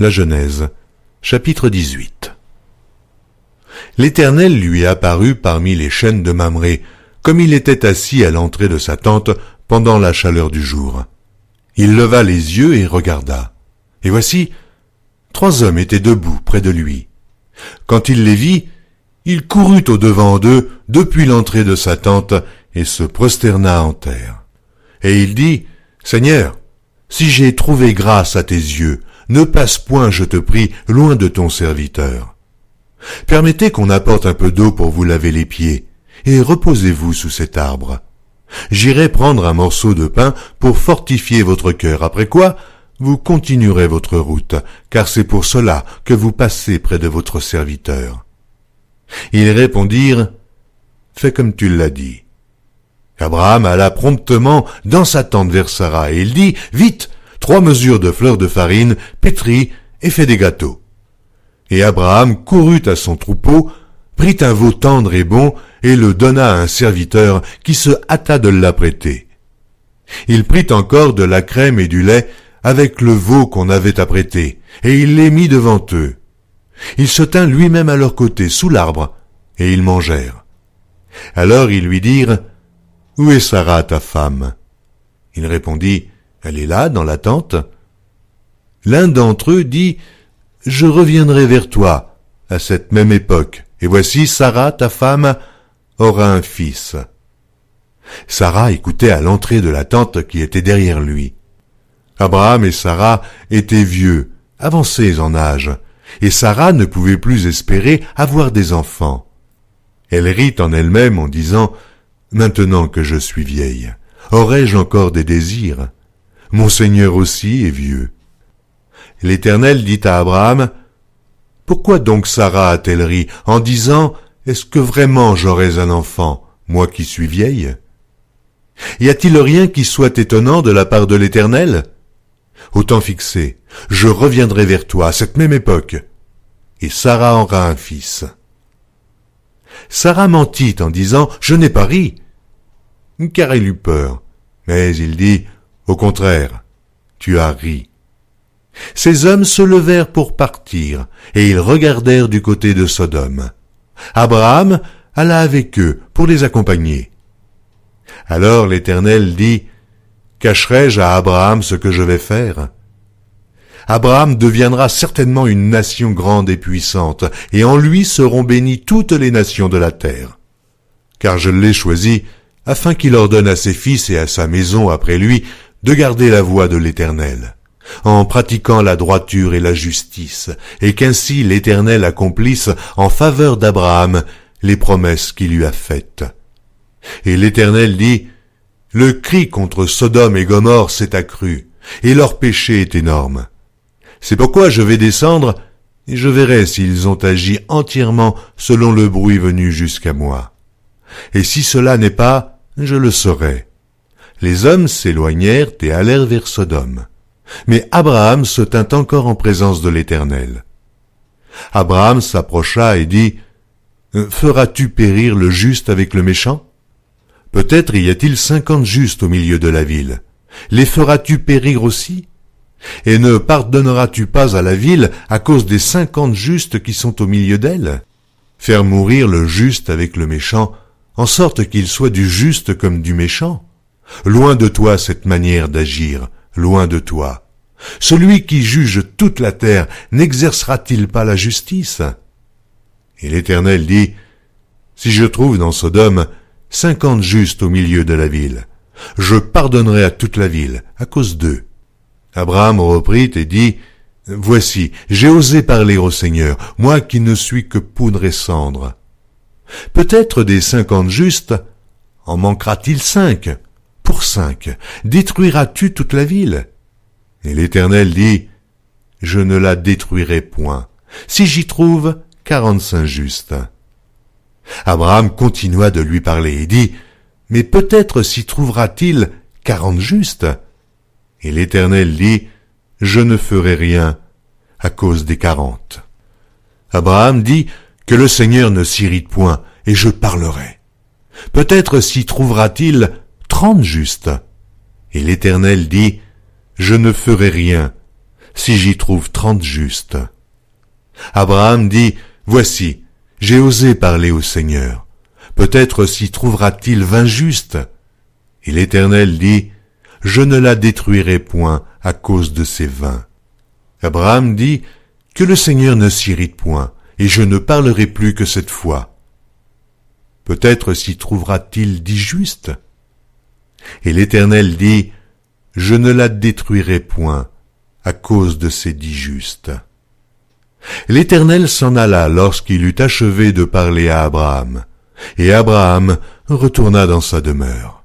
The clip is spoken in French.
La Genèse, chapitre 18. L'Éternel lui apparut parmi les chênes de Mamré, comme il était assis à l'entrée de sa tente pendant la chaleur du jour. Il leva les yeux et regarda. Et voici, 3 hommes étaient debout près de lui. Quand il les vit, il courut au-devant d'eux depuis l'entrée de sa tente et se prosterna en terre. Et il dit, « Seigneur, si j'ai trouvé grâce à tes yeux, ne passe point, je te prie, loin de ton serviteur. Permettez qu'on apporte un peu d'eau pour vous laver les pieds, et reposez-vous sous cet arbre. J'irai prendre un morceau de pain pour fortifier votre cœur, après quoi vous continuerez votre route, car c'est pour cela que vous passez près de votre serviteur. » Ils répondirent, « Fais comme tu l'as dit. » Abraham alla promptement dans sa tente vers Sarah, et il dit, « Vite, 3 mesures de fleur de farine, pétris et fais des gâteaux. » Et Abraham courut à son troupeau, prit un veau tendre et bon, et le donna à un serviteur qui se hâta de l'apprêter. Il prit encore de la crème et du lait avec le veau qu'on avait apprêté, et il les mit devant eux. Il se tint lui-même à leur côté, sous l'arbre, et ils mangèrent. Alors ils lui dirent, « Où est Sarah, ta femme ?» Il répondit, « Elle est là, dans la tente. » L'un d'entre eux dit, « Je reviendrai vers toi à cette même époque, et voici Sarah, ta femme, aura un fils. » Sarah écoutait à l'entrée de la tente qui était derrière lui. Abraham et Sarah étaient vieux, avancés en âge, et Sarah ne pouvait plus espérer avoir des enfants. Elle rit en elle-même en disant, « Maintenant que je suis vieille, aurai-je encore des désirs? Mon Seigneur aussi est vieux. » L'Éternel dit à Abraham, « Pourquoi donc Sarah a-t-elle ri en disant, « Est-ce que vraiment j'aurais un enfant, moi qui suis vieille? » Y a-t-il rien qui soit étonnant de la part de l'Éternel? Au temps fixé, je reviendrai vers toi à cette même époque, et Sarah aura un fils. » Sarah mentit en disant, « Je n'ai pas ri. » Car elle eut peur. Mais il dit, « Au contraire, tu as ri. » Ces hommes se levèrent pour partir, et ils regardèrent du côté de Sodome. Abraham alla avec eux pour les accompagner. Alors l'Éternel dit, « Cacherai-je à Abraham ce que je vais faire? Abraham deviendra certainement une nation grande et puissante, et en lui seront bénies toutes les nations de la terre. Car je l'ai choisi afin qu'il ordonne à ses fils et à sa maison après lui de garder la voie de l'Éternel, en pratiquant la droiture et la justice, et qu'ainsi l'Éternel accomplisse en faveur d'Abraham les promesses qu'il lui a faites. » Et l'Éternel dit, « Le cri contre Sodome et Gomorrhe s'est accru, et leur péché est énorme. C'est pourquoi je vais descendre, et je verrai s'ils ont agi entièrement selon le bruit venu jusqu'à moi. Et si cela n'est pas, je le saurai. » Les hommes s'éloignèrent et allèrent vers Sodome. Mais Abraham se tint encore en présence de l'Éternel. Abraham s'approcha et dit, « Feras-tu périr le juste avec le méchant? Peut-être y a-t-il 50 justes au milieu de la ville. Les feras-tu périr aussi? Et ne pardonneras-tu pas à la ville à cause des 50 justes qui sont au milieu d'elle? Faire mourir le juste avec le méchant, en sorte qu'il soit du juste comme du méchant? Loin de toi cette manière d'agir, loin de toi. Celui qui juge toute la terre n'exercera-t-il pas la justice? » Et l'Éternel dit, « Si je trouve dans Sodome 50 justes au milieu de la ville, je pardonnerai à toute la ville à cause d'eux. » Abraham reprit et dit, « Voici, j'ai osé parler au Seigneur, moi qui ne suis que poudre et cendre. Peut-être des 50 justes, en manquera-t-il 5? Pour 5, détruiras-tu toute la ville? » Et l'Éternel dit, « Je ne la détruirai point, si j'y trouve 45 justes. » Abraham continua de lui parler et dit, « Mais peut-être s'y trouvera-t-il 40 justes? » Et l'Éternel dit, « Je ne ferai rien à cause des 40. » Abraham dit, « Que le Seigneur ne s'irrite point, et je parlerai. Peut-être s'y trouvera-t-il 30 justes. » Et l'Éternel dit, « Je ne ferai rien si j'y trouve 30 justes. Abraham dit, voici, j'ai osé parler au Seigneur. Peut-être s'y trouvera-t-il 20 justes. Et l'Éternel dit, je ne la détruirai point à cause de ces 20. Abraham dit, que le Seigneur ne s'irrite point, et je ne parlerai plus que cette fois. Peut-être s'y trouvera-t-il 10 justes. Et l'Éternel dit, je ne la détruirai point à cause de ces 10 justes. L'Éternel s'en alla lorsqu'il eut achevé de parler à Abraham, et Abraham retourna dans sa demeure.